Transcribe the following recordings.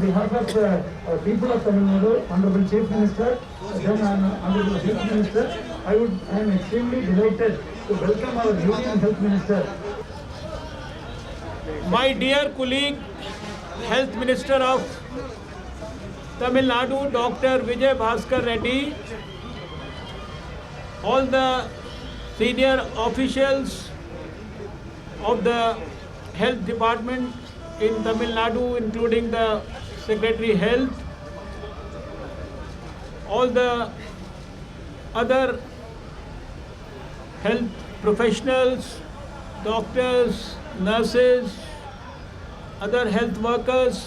behalf of people of Tamil Nadu, Honorable Chief Minister, then Honorable Chief Minister, I am extremely delighted to welcome our Union Health Minister. My dear colleague, Health Minister of Tamil Nadu, Dr. Vijay Bhaskar Reddy, all the senior officials of the Health Department in Tamil Nadu, including the Secretary Health, all the other health professionals, doctors, nurses, other health workers,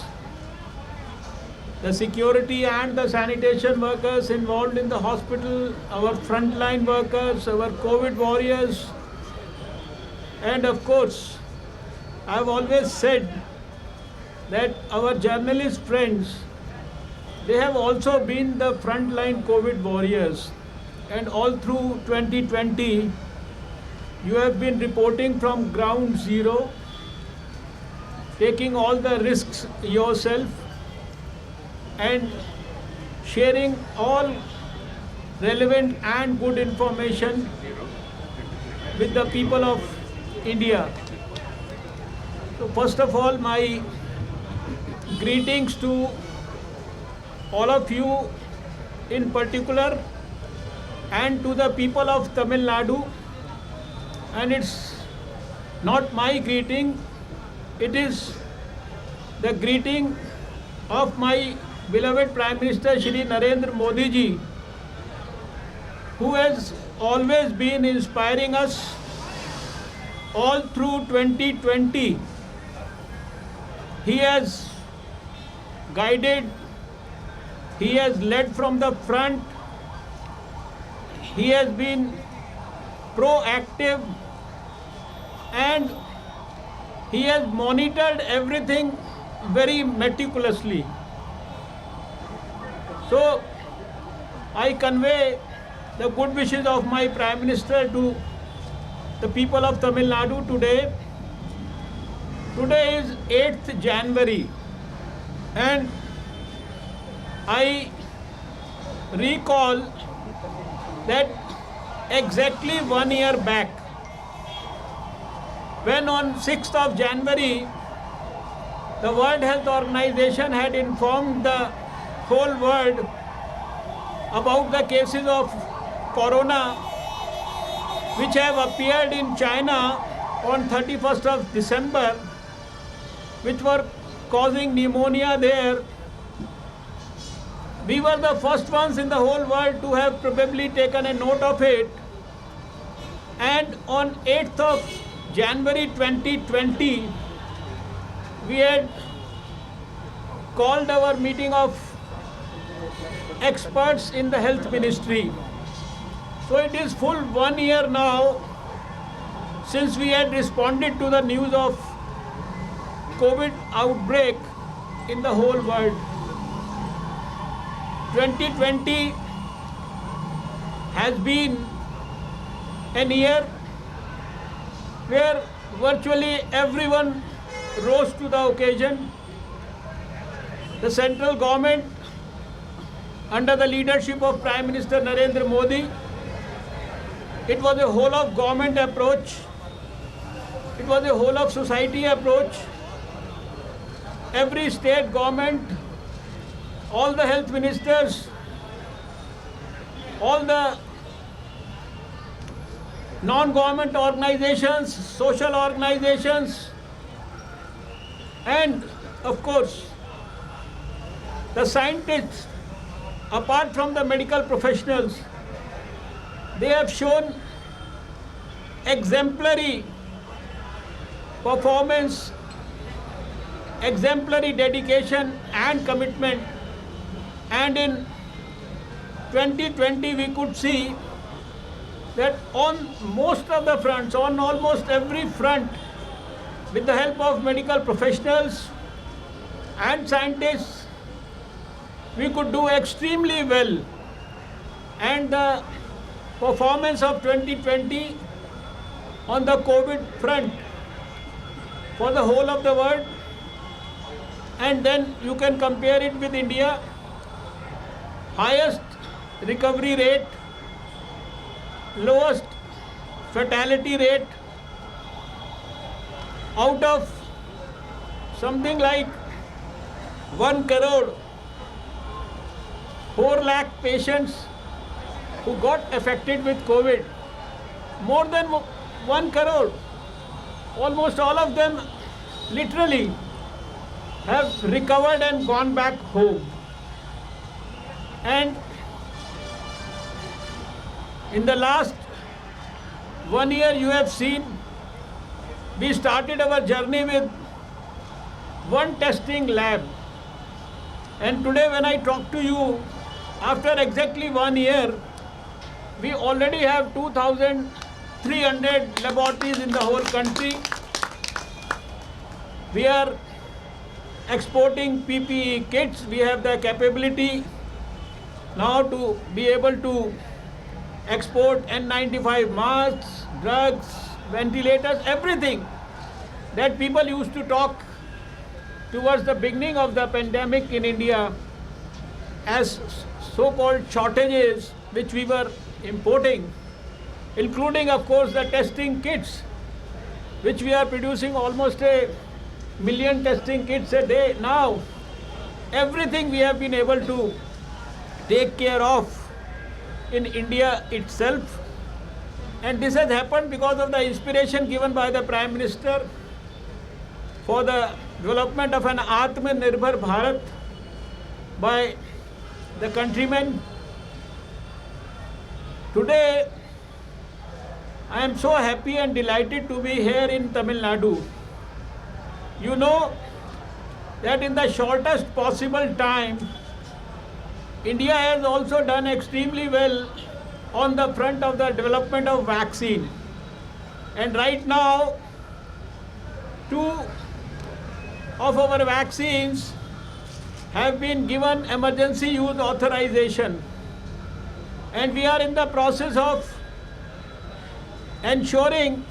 the security and the sanitation workers involved in the hospital, our frontline workers, our COVID warriors, and of course, I have always said that our journalist friends, they have also been the frontline COVID warriors, and all through 2020, you have been reporting from ground zero, taking all the risks yourself and sharing all relevant and good information with the people of India. So first of all, my greetings to all of you in particular and to the people of Tamil Nadu. And it's not my greeting, it is the greeting of my beloved Prime Minister Shri Narendra Modi ji, who has always been inspiring us all through 2020. He has guided, he has led from the front, he has been proactive, and he has monitored everything very meticulously. So I convey the good wishes of my Prime Minister to the people of Tamil Nadu today. Today is 8th January, and I recall that exactly 1 year back, when on 6th of January, the World Health Organization had informed the whole world about the cases of corona which have appeared in China on 31st of December, which were causing pneumonia there. We were the first ones in the whole world to have probably taken a note of it, and on 8th of January 2020, we had called our meeting of experts in the health ministry. So it is full 1 year now since we had responded to the news of COVID outbreak in the whole world. 2020 has been a year where virtually everyone rose to the occasion. The central government, under the leadership of Prime Minister Narendra Modi, it was a whole of government approach, it was a whole of society approach. Every state government, all the health ministers, all the non-government organizations, social organizations, and of course the scientists, apart from the medical professionals, they have shown exemplary performance, exemplary dedication and commitment. And in 2020 we could see that on most of the fronts, on almost every front, with the help of medical professionals and scientists, we could do extremely well. And the performance of 2020 on the COVID front for the whole of the world and then you can compare it with India. Highest recovery rate, lowest fatality rate, out of something like 1 crore, 4 lakh patients who got affected with COVID, more than 1 crore, almost all of them literally have recovered and gone back home. And in the last 1 year you have seen, we started our journey with one testing lab. And today when I talk to you, after exactly 1 year, we already have 2,300 laboratories in the whole country. We are exporting PPE kits. We have the capability now to be able to export N95 masks, drugs, ventilators, everything that people used to talk towards the beginning of the pandemic in India as so-called shortages which we were importing, including of course the testing kits, which we are producing almost 1 million testing kits a day now. Everything we have been able to take care of in India itself, and this has happened because of the inspiration given by the Prime Minister for the development of an Atmanirbhar Bharat by the countrymen. Today I am so happy and delighted to be here in Tamil Nadu. You know that in the shortest possible time, India has also done extremely well on the front of the development of vaccine. And right now, 2 of our vaccines have been given emergency use authorization. And we are in the process of ensuring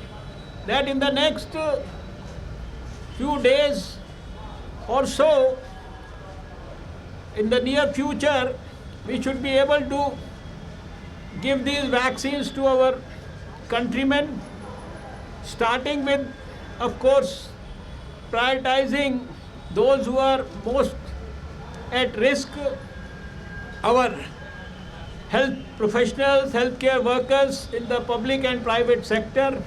that in the next few days or so, in the near future, we should be able to give these vaccines to our countrymen, starting with, of course, prioritizing those who are most at risk, our health professionals, healthcare workers in the public and private sector,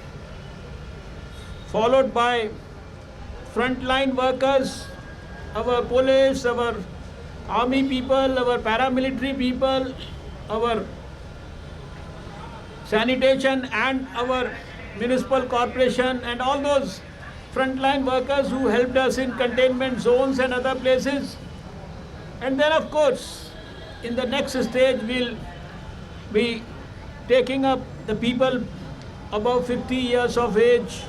followed by frontline workers, our police, our army people, our paramilitary people, our sanitation and our municipal corporation, and all those frontline workers who helped us in containment zones and other places. And then of course, in the next stage, we'll be taking up the people above 50 years of age,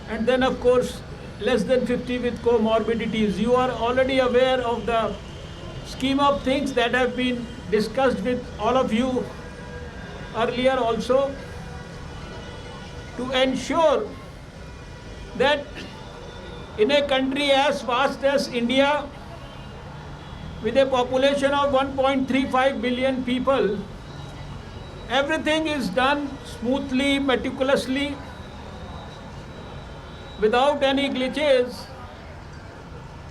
and then of course less than 50 with comorbidities. You are already aware of the scheme of things that have been discussed with all of you earlier also, to ensure that in a country as vast as India, with a population of 1.35 billion people, everything is done smoothly, meticulously, without any glitches.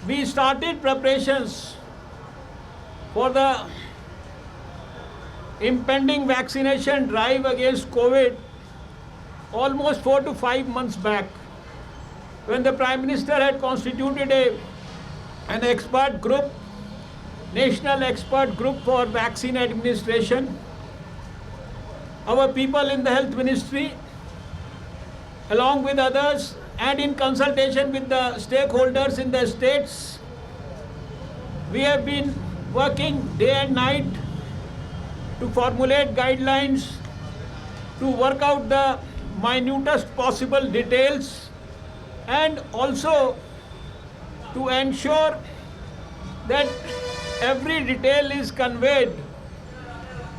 We started preparations for the impending vaccination drive against COVID almost 4 to 5 months back, when the Prime Minister had constituted an expert group, national expert group for vaccine administration. Our people in the health ministry, along with others, and in consultation with the stakeholders in the states, we have been working day and night to formulate guidelines, to work out the minutest possible details, and also to ensure that every detail is conveyed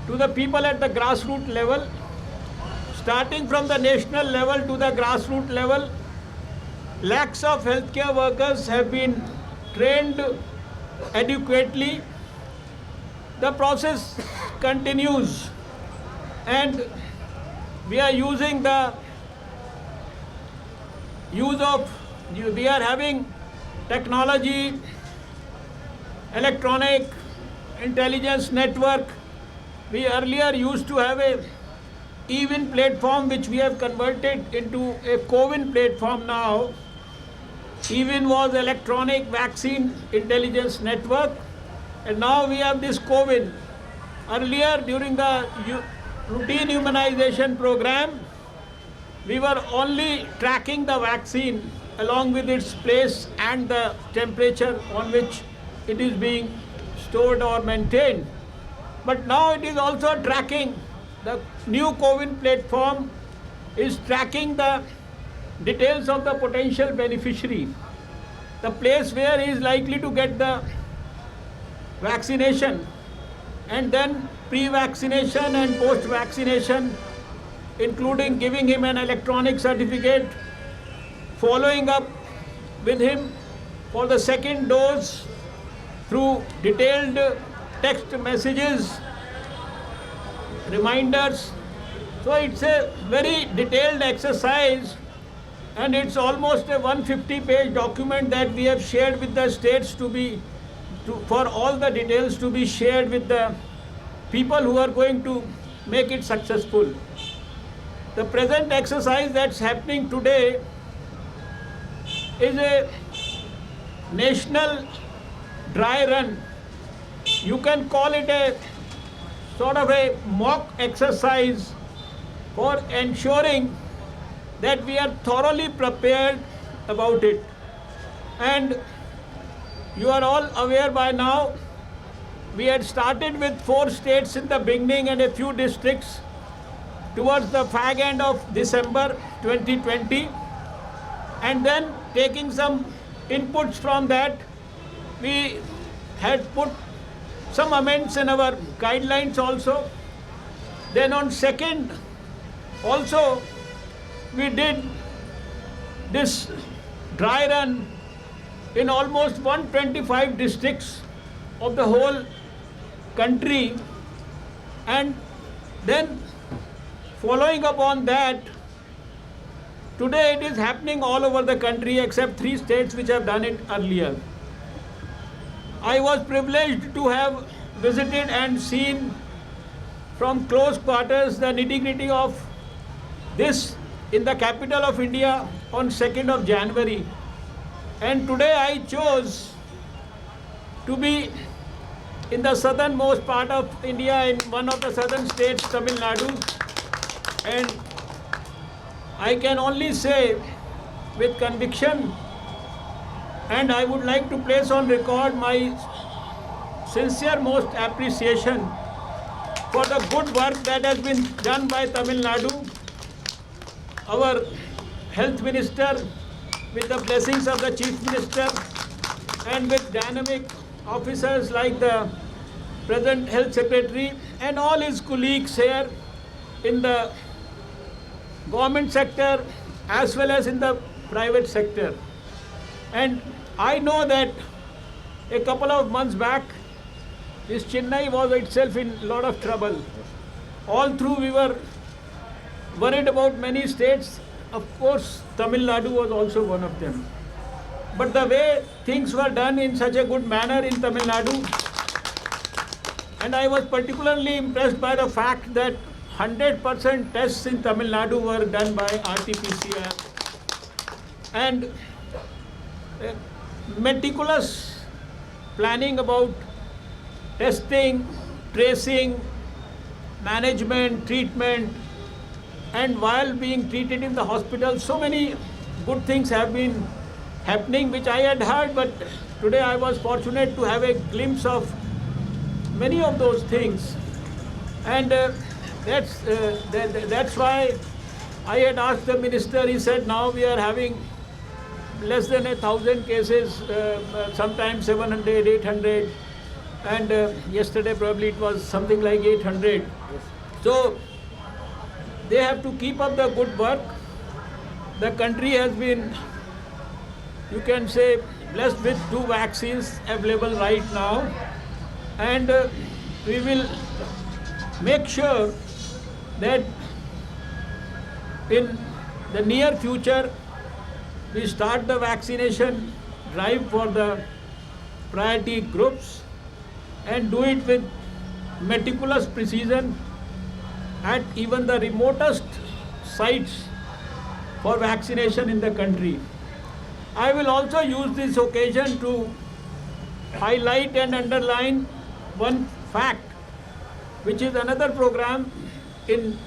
to the people at the grassroots level, starting from the national level to the grassroots level. Lakhs of healthcare workers have been trained adequately. The process continues, and we are using the use of, we are having technology, electronic intelligence network. We earlier used to have a EVIN platform, which we have converted into a CoWIN platform now. EVIN was electronic vaccine intelligence network, and now we have this CoWIN. Earlier, during the routine immunization program, we were only tracking the vaccine along with its place and the temperature on which it is being stored or maintained. But now it is also tracking. The new CoWIN platform is tracking the details of the potential beneficiary, the place where he is likely to get the vaccination, and then pre-vaccination and post-vaccination, including giving him an electronic certificate, following up with him for the second dose through detailed text messages, reminders. So it's a very detailed exercise, and it's almost a 150-page document that we have shared with the states for all the details to be shared with the people who are going to make it successful. The present exercise that's happening today is a national dry run. You can call it a sort of a mock exercise for ensuring that we are thoroughly prepared about it. And you are all aware by now, we had started with 4 states in the beginning and a few districts towards the fag end of December 2020, and then taking some inputs from that, we had put some amendments in our guidelines also. Then on 2nd also we did this dry run in almost 125 districts of the whole country, and then following up on that, today it is happening all over the country except 3 states which have done it earlier. I was privileged to have visited and seen from close quarters the nitty-gritty of this in the capital of India on 2nd of January. And today I chose to be in the southernmost part of India, in one of the southern states, Tamil Nadu. And I can only say with conviction, and I would like to place on record my sincere most appreciation for the good work that has been done by Tamil Nadu. Our health minister, with the blessings of the chief minister, and with dynamic officers like the present health secretary and all his colleagues here in the government sector as well as in the private sector. And I know that a couple of months back, this Chennai was itself in a lot of trouble. All through we were worried about many states. Of course, Tamil Nadu was also one of them. But the way things were done in such a good manner in Tamil Nadu, and I was particularly impressed by the fact that 100% tests in Tamil Nadu were done by RT-PCR, and meticulous planning about testing, tracing, management, treatment, and while being treated in the hospital, so many good things have been happening which I had heard, but today I was fortunate to have a glimpse of many of those things. And that's why I had asked the minister. He said now we are having less than 1,000 cases, sometimes 700, 800, and yesterday probably it was something like 800. So they have to keep up the good work. The country has been, you can say, blessed with 2 vaccines available right now, and we will make sure that in the near future we start the vaccination drive for the priority groups and do it with meticulous precision at even the remotest sites for vaccination in the country. I will also use this occasion to highlight and underline one fact, which is another program in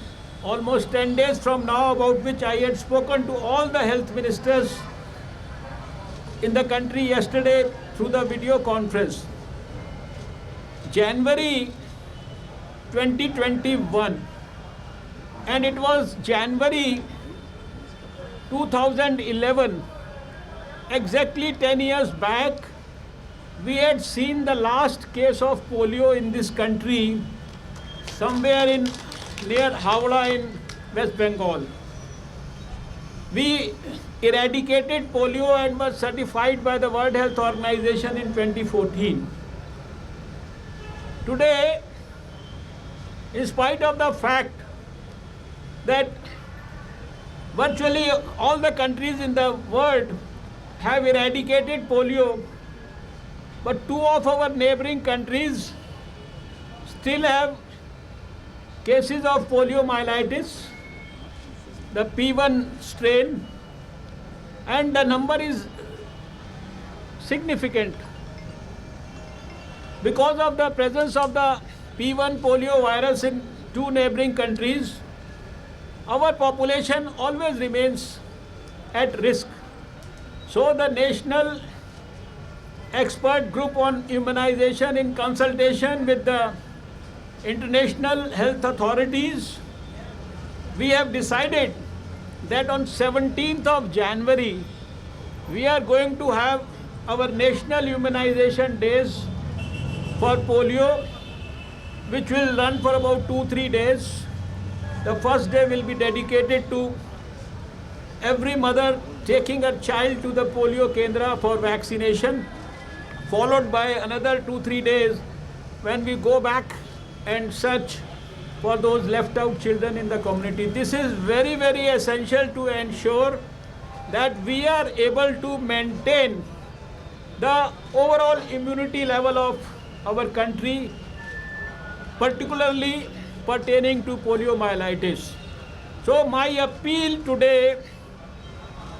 almost 10 days from now, about which I had spoken to all the health ministers in the country yesterday through the video conference. January 2021, and it was January 2011, exactly 10 years back, we had seen the last case of polio in this country somewhere in near Howrah in West Bengal. We eradicated polio and was certified by the World Health Organization in 2014. Today, in spite of the fact that virtually all the countries in the world have eradicated polio, but 2 of our neighboring countries still have cases of poliomyelitis, the P1 strain, and the number is significant. Because of the presence of the P1 polio virus in 2 neighboring countries, our population always remains at risk. So the National Expert Group on Immunization, in consultation with the international health authorities, we have decided that on 17th of January, we are going to have our national immunization days for polio, which will run for about 2-3 days. The first day will be dedicated to every mother taking her child to the polio kendra for vaccination, followed by another 2-3 days when we go back and search for those left out children in the community. This is very, very essential to ensure that we are able to maintain the overall immunity level of our country, particularly pertaining to poliomyelitis. So my appeal today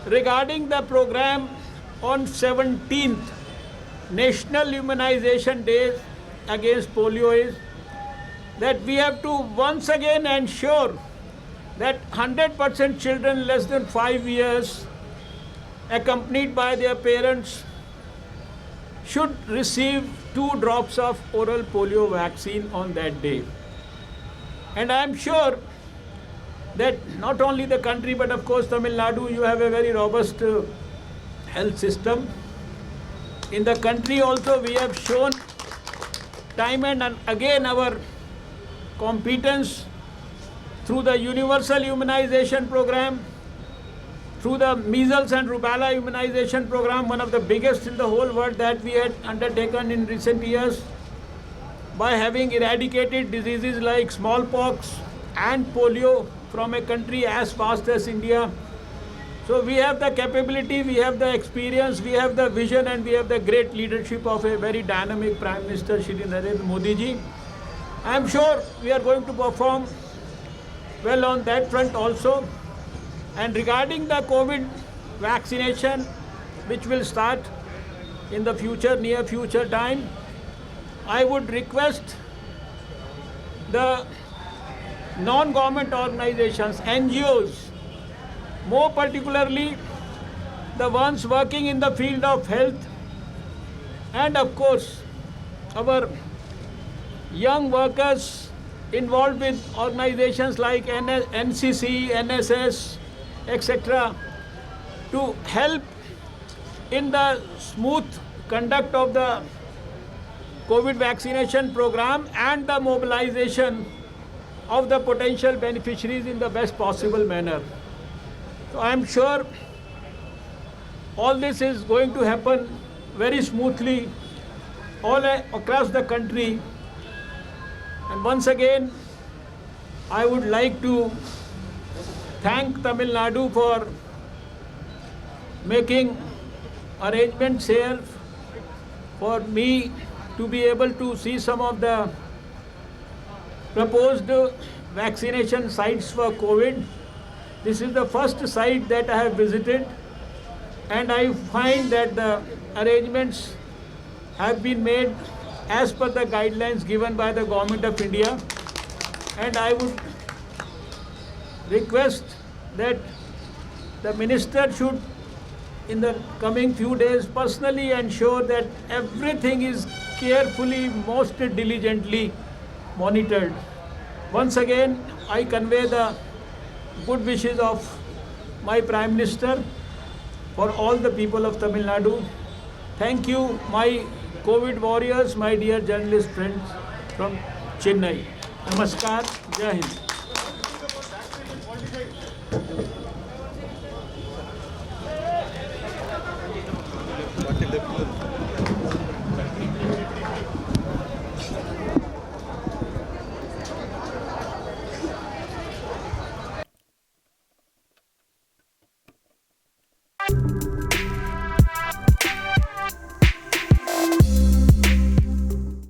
regarding the program on 17th National Immunization Day against polio is that we have to once again ensure that 100% children less than 5 years, accompanied by their parents, should receive 2 drops of oral polio vaccine on that day. And I am sure that not only the country, but of course Tamil Nadu, you have a very robust health system. In the country also we have shown time and again our competence through the universal immunization program, through the measles and rubella immunization program, one of the biggest in the whole world that we had undertaken in recent years, by having eradicated diseases like smallpox and polio from a country as vast as India. So we have the capability, we have the experience, we have the vision, and we have the great leadership of a very dynamic Prime Minister Shri Narendra Modi ji. I am sure we are going to perform well on that front also. And regarding the COVID vaccination, which will start in the future, near future time, I would request the non-government organizations, NGOs, more particularly the ones working in the field of health, and of course our young workers involved with organizations like NCC, NSS, etc., to help in the smooth conduct of the COVID vaccination program and the mobilization of the potential beneficiaries in the best possible manner. So I am sure all this is going to happen very smoothly all across the country. And once again, I would like to thank Tamil Nadu for making arrangements here for me to be able to see some of the proposed vaccination sites for COVID. This is the first site that I have visited, and I find that the arrangements have been made as per the guidelines given by the Government of India. And I would request that the Minister should, in the coming few days, personally ensure that everything is carefully, most diligently monitored. Once again, I convey the good wishes of my Prime Minister for all the people of Tamil Nadu. Thank you, my COVID warriors, my dear journalist friends from Chennai. Namaskar, Jai Hind.